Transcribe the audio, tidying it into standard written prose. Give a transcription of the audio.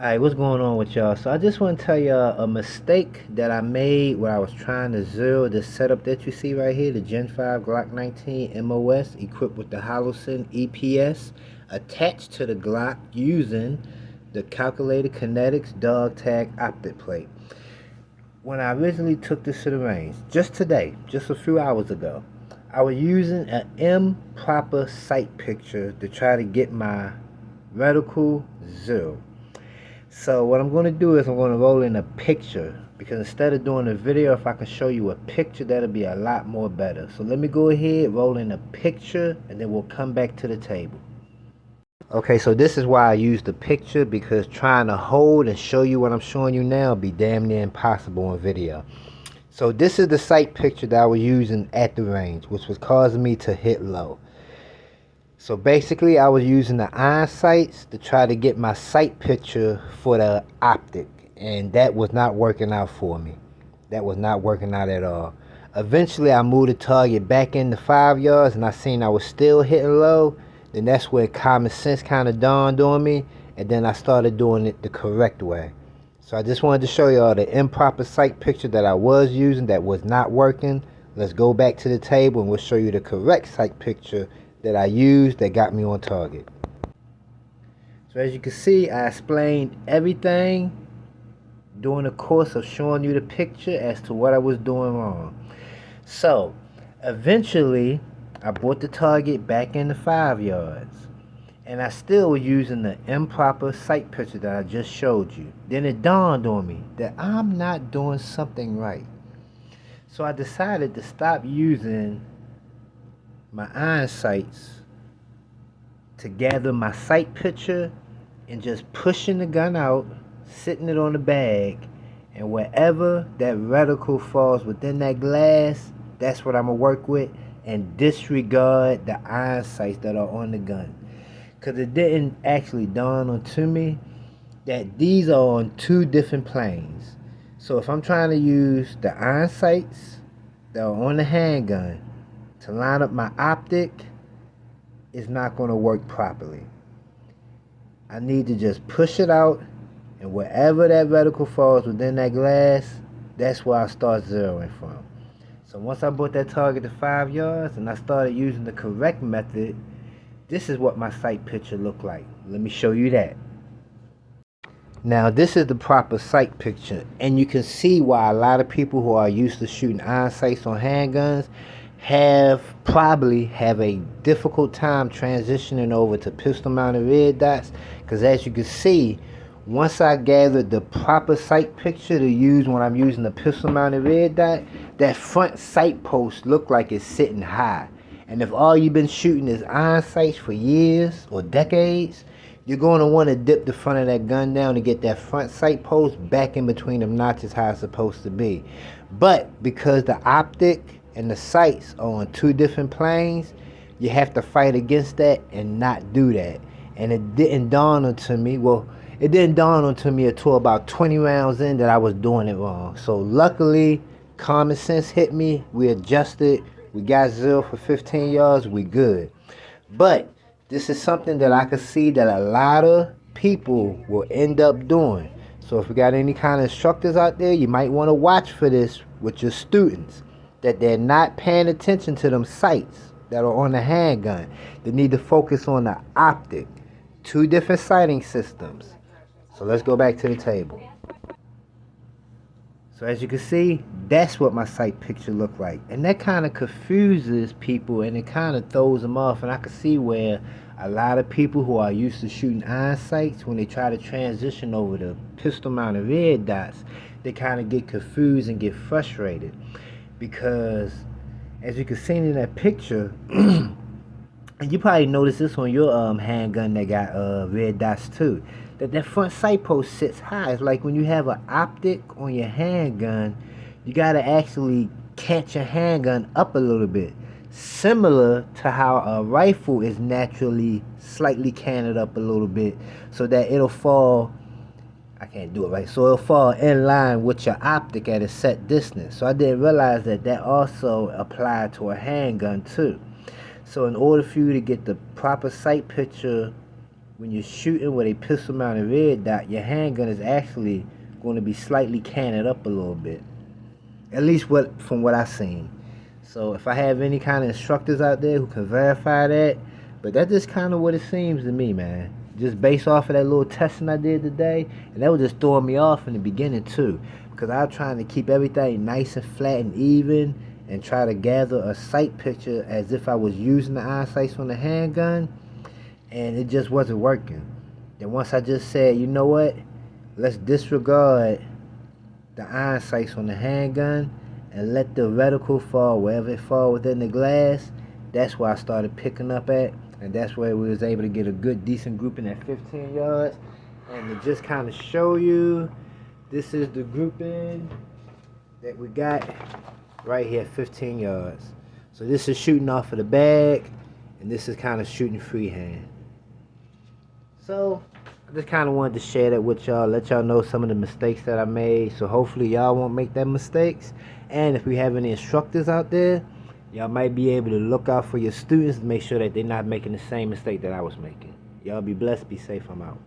Alright, what's going on with y'all? So I just want to tell y'all a mistake that I made where I was trying to zero the setup that you see right here, the Gen 5 Glock 19 MOS equipped with the Holocene EPS attached to the Glock using the calculated kinetics dog tag optic plate. When I originally took this to the range, just today, just a few hours ago, I was using an improper sight picture to try to get my reticle zero. So what I'm going to do is I'm going to roll in a picture, because instead of doing a video, if I can show you a picture, that'll be a lot more better. So let me go ahead, roll in a picture, and then we'll come back to the table. Okay, so this is why I use the picture, because trying to hold and show you what I'm showing you now be damn near impossible on video. So this is the sight picture that I was using at the range, which was causing me to hit low. So basically I was using the iron sights to try to get my sight picture for the optic, and that was not working out for me. That was not working out at all. Eventually I moved the target back into 5 yards and I seen I was still hitting low. Then that's where common sense kind of dawned on me, and then I started doing it the correct way. So I just wanted to show y'all the improper sight picture that I was using that was not working. Let's go back to the table and we'll show you the correct sight picture that I used that got me on target. So as you can see, I explained everything during the course of showing you the picture as to what I was doing wrong. So eventually I brought the target back into 5 yards, and I still was using the improper sight picture that I just showed you. Then it dawned on me that I'm not doing something right. So I decided to stop using my iron sights to gather my sight picture and just pushing the gun out, sitting it on the bag, and wherever that reticle falls within that glass, that's what I'm gonna work with, and disregard the iron sights that are on the gun. Because it didn't actually dawn onto me that these are on two different planes. So if I'm trying to use the iron sights that are on the handgun to line up my optic, it's not going to work properly. I need to just push it out, and wherever that reticle falls within that glass, that's where I start zeroing from. So once I brought that target to 5 yards and I started using the correct method, this is what my sight picture looked like. Let me show you that. Now this is the proper sight picture, and you can see why a lot of people who are used to shooting iron sights on handguns probably have a difficult time transitioning over to pistol mounted red dots, because as you can see, once I gathered the proper sight picture to use when I'm using the pistol mounted red dot, that front sight post look like it's sitting high. And if all you've been shooting is iron sights for years or decades, you're going to want to dip the front of that gun down to get that front sight post back in between them notches how it's supposed to be. But because the optic and the sights are on two different planes, you have to fight against that and not do that. And it didn't dawn onto me, it didn't dawn onto me until about 20 rounds in that I was doing it wrong. So luckily, common sense hit me, we adjusted, we got 0 for 15 yards, we good. But this is something that I could see that a lot of people will end up doing. So if we got any kind of instructors out there, you might want to watch for this with your students, that they're not paying attention to them sights that are on the handgun. They need to focus on the optic. Two different sighting systems. So let's go back to the table. So as you can see, that's what my sight picture looked like. And that kind of confuses people, and it kind of throws them off. And I can see where a lot of people who are used to shooting iron sights, when they try to transition over to pistol mounted red dots, they kind of get confused and get frustrated. Because as you can see in that picture, and you probably noticed this on your handgun that got red dots too, that front sight post sits high. It's like when you have an optic on your handgun, you got to actually catch your handgun up a little bit, similar to how a rifle is naturally slightly canted up a little bit, so that it'll fall, I can't do it right, so it'll fall in line with your optic at a set distance. So I didn't realize that also applied to a handgun too. So in order for you to get the proper sight picture when you're shooting with a pistol mounted red dot, your handgun is actually going to be slightly canted up a little bit. At least from what I've seen. So if I have any kind of instructors out there who can verify that, but that's just kind of what it seems to me, man. Just based off of that little testing I did today, and that was just throwing me off in the beginning too, because I was trying to keep everything nice and flat and even, and try to gather a sight picture as if I was using the iron sights on the handgun, and it just wasn't working. Then once I just said, you know what, let's disregard the iron sights on the handgun and let the reticle fall wherever it fall within the glass, that's where I started picking up at, and that's where we was able to get a good decent grouping at 15 yards. And to just kind of show you, this is the grouping that we got right here, 15 yards. So this is shooting off of the bag, and this is kind of shooting freehand. So I just kind of wanted to share that with y'all, let y'all know some of the mistakes that I made, so hopefully y'all won't make that mistakes. And if we have any instructors out there, y'all might be able to look out for your students to make sure that they're not making the same mistake that I was making. Y'all be blessed, be safe, I'm out.